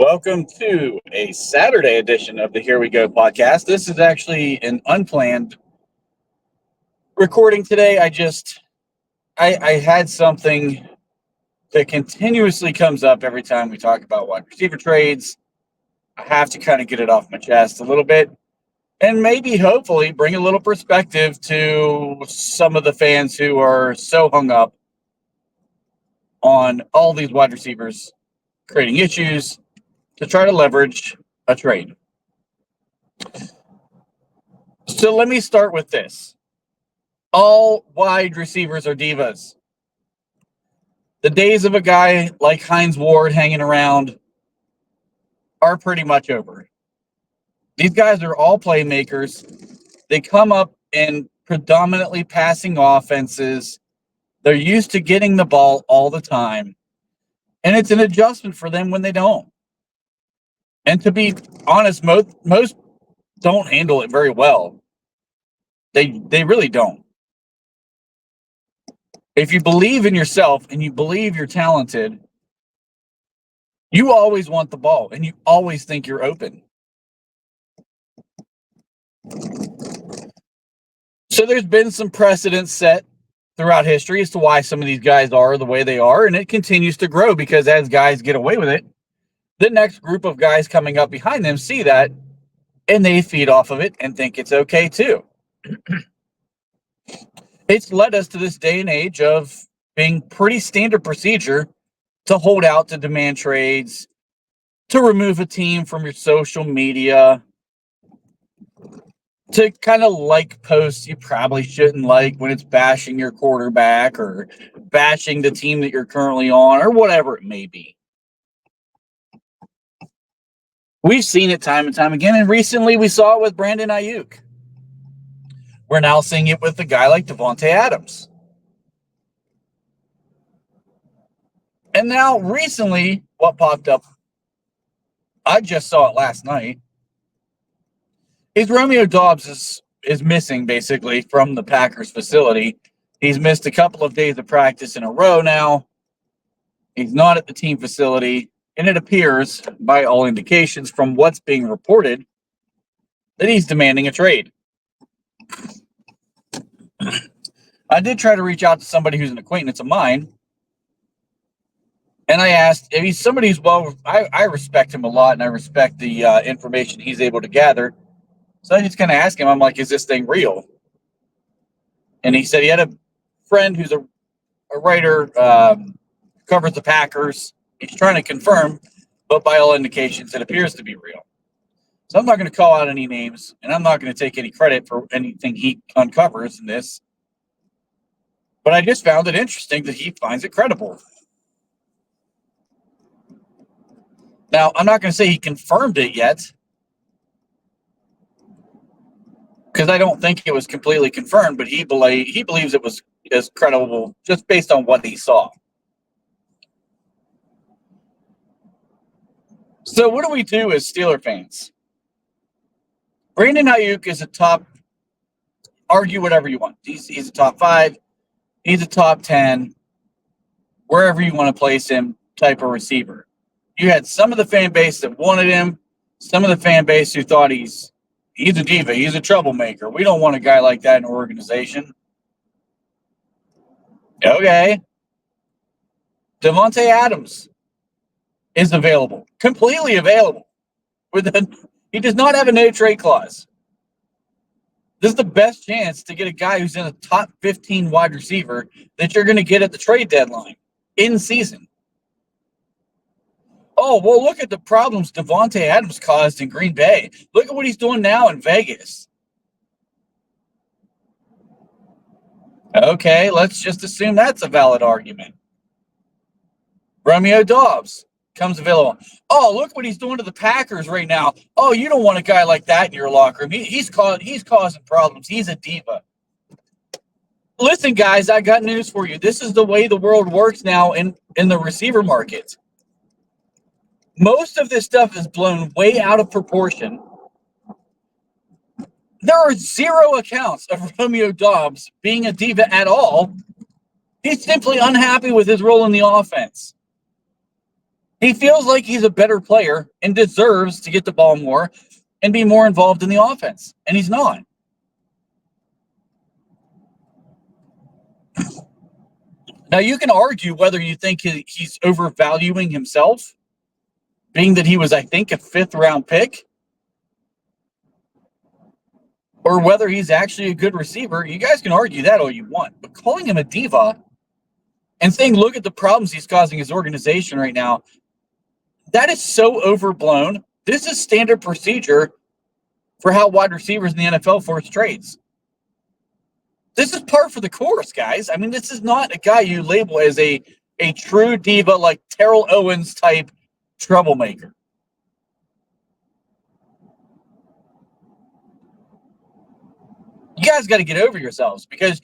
Welcome to a Saturday edition of the Here We Go podcast. This is actually an unplanned recording today. I had something that continuously comes up every time we talk about wide receiver trades. I have to kind of get it off my chest a little bit and maybe hopefully bring a little perspective to some of the fans who are so hung up on all these wide receivers creating issues to try to leverage a trade. So let me start with this. All wide receivers are divas. The days of a guy like Hines Ward hanging around are pretty much over. These guys are all playmakers. They come up in predominantly passing offenses. They're used to getting the ball all the time. And it's an adjustment for them when they don't. And to be honest, most don't handle it very well. They really don't. If you believe in yourself and you believe you're talented, you always want the ball and you always think you're open. So there's been some precedent set throughout history as to why some of these guys are the way they are, and it continues to grow because as guys get away with it, the next group of guys coming up behind them see that and they feed off of it and think it's okay too. It's led us to this day and age of being pretty standard procedure to hold out to demand trades, to remove a team from your social media, to kind of like posts you probably shouldn't like when it's bashing your quarterback or bashing the team that you're currently on or whatever it may be. We've seen it time and time again, and recently we saw it with Brandon Ayuk. We're now seeing it with a guy like Davante Adams. And now recently, what popped up, I just saw it last night, is Romeo Doubs is missing basically from the Packers facility. He's missed a couple of days of practice in a row now. He's not at the team facility, and it appears, by all indications from what's being reported, that he's demanding a trade. I did try to reach out to somebody who's an acquaintance of mine, and I asked if he's somebody who's I respect him a lot, and I respect the information he's able to gather. So I just kind of asked him, I'm like, is this thing real? And he said he had a friend who's a writer, covers the Packers. He's trying to confirm, but by all indications, it appears to be real. So I'm not going to call out any names, and I'm not going to take any credit for anything he uncovers in this. But I just found it interesting that he finds it credible. Now, I'm not going to say he confirmed it yet, because I don't think it was completely confirmed, but he believes it was as credible just based on what he saw. So what do we do as Steeler fans? Brandon Ayuk is a top, argue whatever you want. He's a top 5. He's a top 10, wherever you want to place him, type of receiver. You had some of the fan base that wanted him, some of the fan base who thought he's a diva, he's a troublemaker. We don't want a guy like that in our organization. Okay. Davante Adams is available, completely available. He does not have a no trade clause. This is the best chance to get a guy who's in a top 15 wide receiver that you're going to get at the trade deadline in season. Oh, well, look at the problems Davante Adams caused in Green Bay. Look at what he's doing now in Vegas. Okay, let's just assume that's a valid argument. Romeo Doubs comes available. Oh, look what he's doing to the Packers right now. Oh, you don't want a guy like that in your locker room. He's causing problems. He's a diva. Listen, guys, I got news for you. This is the way the world works now in the receiver market. Most of this stuff is blown way out of proportion. There are 0 accounts of Romeo Doubs being a diva at all. He's simply unhappy with his role in the offense. He feels like he's a better player and deserves to get the ball more and be more involved in the offense, and he's not. Now, you can argue whether you think he's overvaluing himself, being that he was, I think, a 5th-round pick, or whether he's actually a good receiver. You guys can argue that all you want, but calling him a diva and saying, look at the problems he's causing his organization right now, that is so overblown. This is standard procedure for how wide receivers in the NFL force trades. This is par for the course, guys. I mean, this is not a guy you label as a true diva like Terrell Owens type troublemaker. You guys got to get over yourselves, because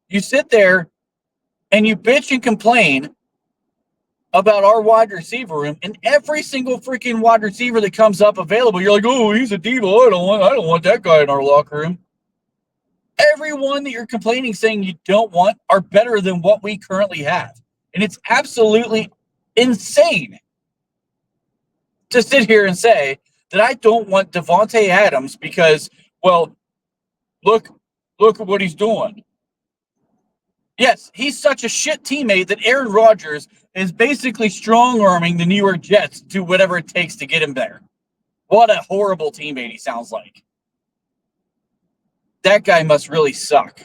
you sit there and you bitch and complain about our wide receiver room, and every single freaking wide receiver that comes up available, you're like, oh, he's a diva. I don't want that guy in our locker room. Everyone that you're complaining, saying you don't want, are better than what we currently have. And it's absolutely insane to sit here and say that I don't want Davante Adams because, well, look at what he's doing. Yes, he's such a shit teammate that Aaron Rodgers is basically strong-arming the New York Jets to whatever it takes to get him there. What a horrible teammate he sounds like. That guy must really suck.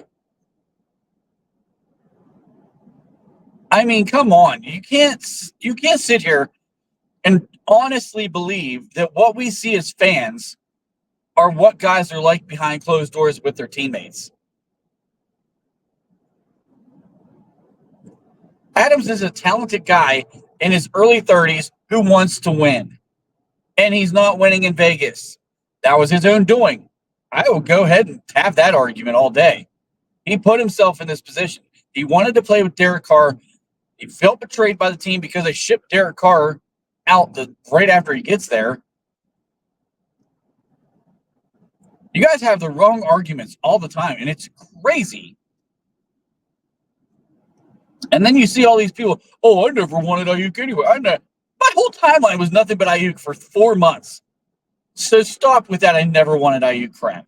I mean, come on. You can't sit here and honestly believe that what we see as fans are what guys are like behind closed doors with their teammates. Adams is a talented guy in his early 30s who wants to win. And he's not winning in Vegas. That was his own doing. I will go ahead and have that argument all day. He put himself in this position. He wanted to play with Derek Carr. He felt betrayed by the team because they shipped Derek Carr out right after he gets there. You guys have the wrong arguments all the time, and it's crazy. And then you see all these people, oh, I never wanted Ayuk anyway. My whole timeline was nothing but Ayuk for 4 months. So stop with that I never wanted Ayuk crap.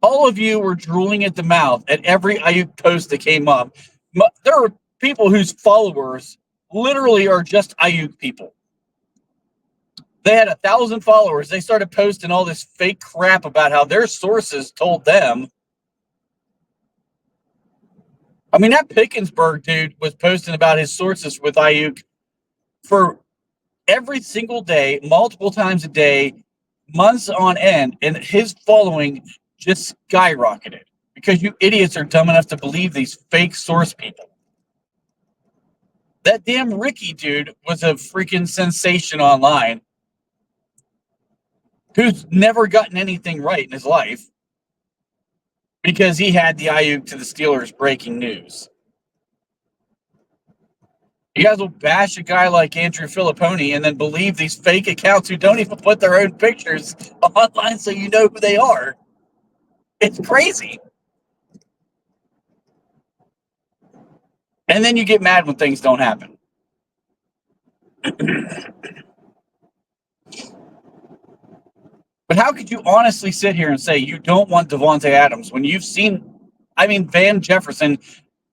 All of you were drooling at the mouth at every Ayuk post that came up. There are people whose followers literally are just Ayuk people. They had 1,000 followers. They started posting all this fake crap about how their sources told them. I mean, that Pickensburg dude was posting about his sources with Ayuk for every single day, multiple times a day, months on end, and his following just skyrocketed because you idiots are dumb enough to believe these fake source people. That damn Ricky dude was a freaking sensation online who's never gotten anything right in his life because he had the Ayuk to the Steelers breaking news. You guys will bash a guy like Andrew Filipponi and then believe these fake accounts who don't even put their own pictures online so you know who they are. It's crazy. And then you get mad when things don't happen. But how could you honestly sit here and say you don't want Davante Adams when you've seen, I mean, Van Jefferson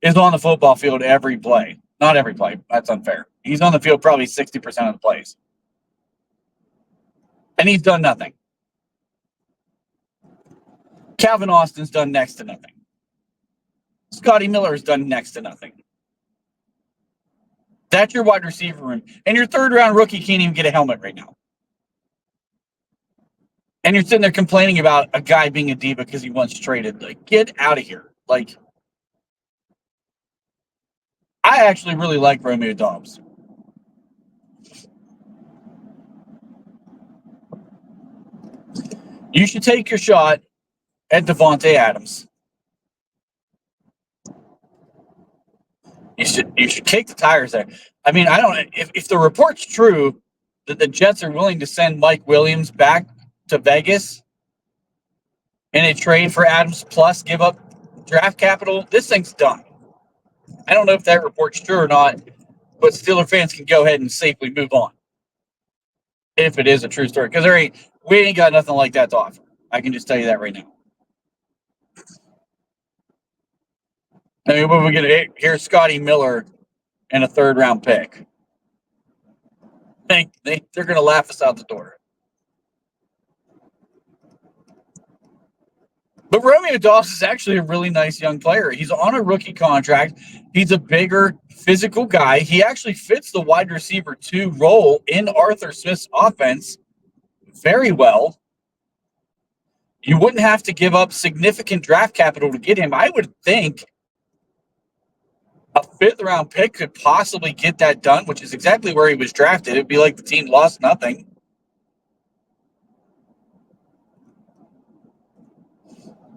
is on the football field every play. Not every play. That's unfair. He's on the field probably 60% of the plays. And he's done nothing. Calvin Austin's done next to nothing. Scotty Miller's done next to nothing. That's your wide receiver room. And your third-round rookie can't even get a helmet right now. And you're sitting there complaining about a guy being a diva because he once traded. Like, get out of here. Like, I actually really like Romeo Doubs. You should take your shot at Davante Adams. You should kick the tires there. I mean, I don't. If the report's true that the Jets are willing to send Mike Williams back to Vegas in a trade for Adams plus give up draft capital, this thing's done. I don't know if that report's true or not, but Steeler fans can go ahead and safely move on if it is a true story. Because we ain't got nothing like that to offer. I can just tell you that right now. I mean, what are we going to hear? Scotty Miller and a 3rd-round pick. They're going to laugh us out the door. But Romeo Doubs is actually a really nice young player. He's on a rookie contract. He's a bigger, physical guy. He actually fits the wide receiver 2 role in Arthur Smith's offense very well. You wouldn't have to give up significant draft capital to get him. I would think a 5th-round pick could possibly get that done, which is exactly where he was drafted. It'd be like the team lost nothing.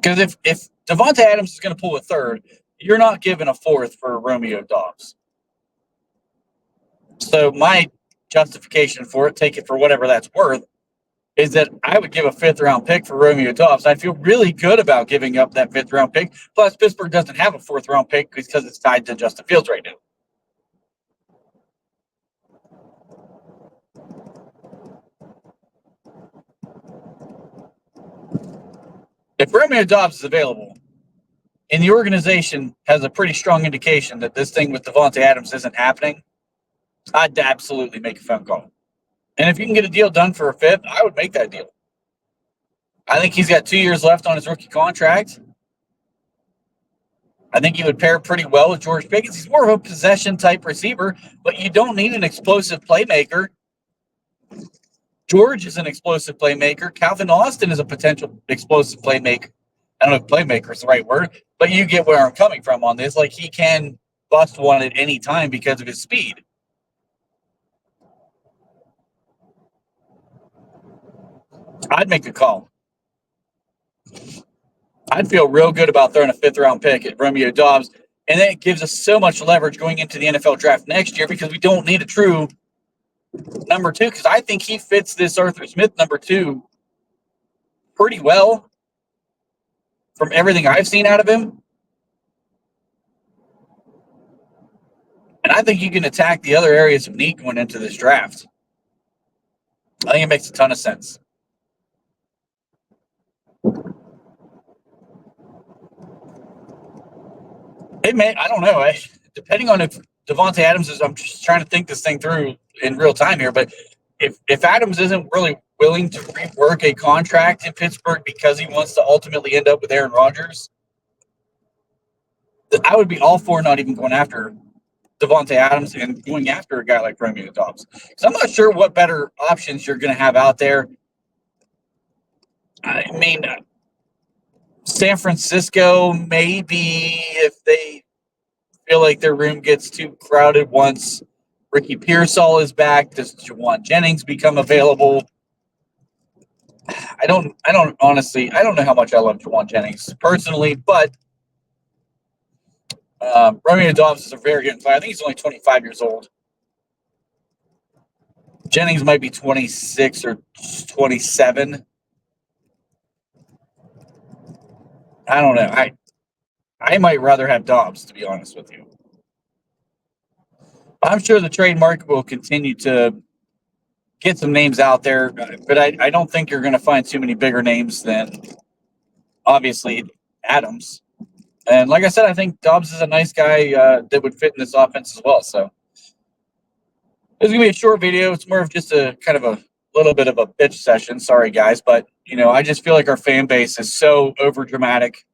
Because if Davante Adams is going to pull a 3rd, you're not giving a 4th for Romeo Doubs. So my justification for it, take it for whatever that's worth, is that I would give a 5th-round pick for Romeo Doubs. I feel really good about giving up that 5th-round pick. Plus, Pittsburgh doesn't have a 4th-round pick because it's tied to Justin Fields right now. If Romeo Doubs is available and the organization has a pretty strong indication that this thing with Davante Adams isn't happening, I'd absolutely make a phone call. And if you can get a deal done for a 5th, I would make that deal. I think he's got 2 years left on his rookie contract. I think he would pair pretty well with George Pickens. He's more of a possession-type receiver, but you don't need an explosive playmaker. George is an explosive playmaker. Calvin Austin is a potential explosive playmaker. I don't know if playmaker is the right word, but you get where I'm coming from on this. Like, he can bust one at any time because of his speed. I'd make the call. I'd feel real good about throwing a 5th-round pick at Romeo Doubs, and then it gives us so much leverage going into the NFL draft next year because we don't need a true number 2, because I think he fits this Arthur Smith number 2 pretty well from everything I've seen out of him. And I think you can attack the other areas of need going into this draft. I think it makes a ton of sense. It may, I don't know. Depending on if Davante Adams is, I'm just trying to think this thing through in real time here, but if Adams isn't really willing to rework a contract in Pittsburgh because he wants to ultimately end up with Aaron Rodgers, I would be all for not even going after Davante Adams and going after a guy like Romeo Doubs. So I'm not sure what better options you're going to have out there. I mean, San Francisco, maybe if they feel like their room gets too crowded once Ricky Pearsall is back. Does Juwan Jennings become available? I don't honestly, I don't know how much I love Juwan Jennings personally, but Romeo Doubs is a very good player. I think he's only 25 years old. Jennings might be 26 or 27. I don't know. I might rather have Doubs, to be honest with you. I'm sure the trade market will continue to get some names out there, but I don't think you're going to find too many bigger names than, obviously, Adams. And like I said, I think Doubs is a nice guy that would fit in this offense as well. So it's going to be a short video. It's more of just a kind of a little bit of a bitch session. Sorry, guys. But, I just feel like our fan base is so over dramatic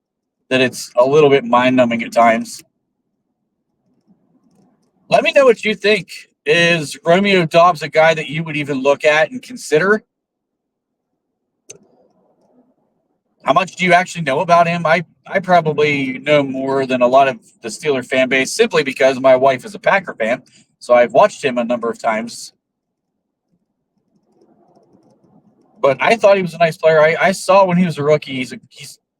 that it's a little bit mind-numbing at times. Let me know what you think. Is Romeo Doubs a guy that you would even look at and consider? How much do you actually know about him? I probably know more than a lot of the Steeler fan base simply because my wife is a Packer fan. So I've watched him a number of times. But I thought he was a nice player. I saw when he was a rookie,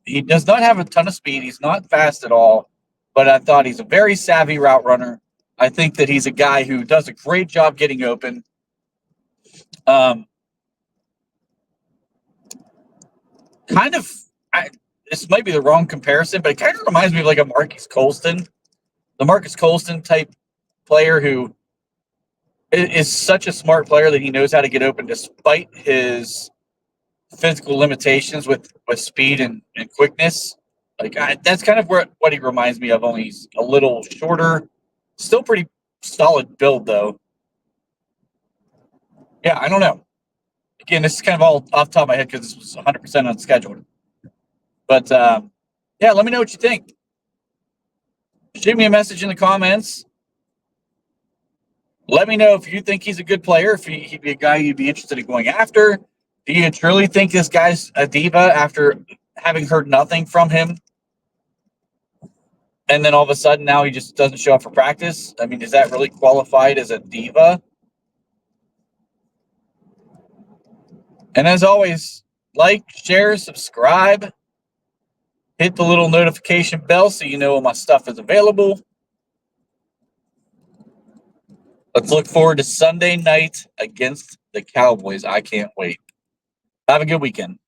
he does not have a ton of speed. He's not fast at all. But I thought he's a very savvy route runner. I think that he's a guy who does a great job getting open. This might be the wrong comparison, but it kind of reminds me of like a Marcus Colston, the Marcus Colston type player who is such a smart player that he knows how to get open despite his physical limitations with speed and quickness. Like that's kind of what he reminds me of. Only he's a little shorter, still pretty solid build though. Yeah, I don't know. Again, this is kind of all off the top of my head because this was 100% unscheduled. But yeah, let me know what you think. Shoot me a message in the comments. Let me know if you think he's a good player, if he'd be a guy you'd be interested in going after. Do you truly think this guy's a diva after having heard nothing from him? And then all of a sudden now he just doesn't show up for practice? I mean, is that really qualified as a diva? And as always, like, share, subscribe. Hit the little notification bell so you know when my stuff is available. Let's look forward to Sunday night against the Cowboys. I can't wait. Have a good weekend.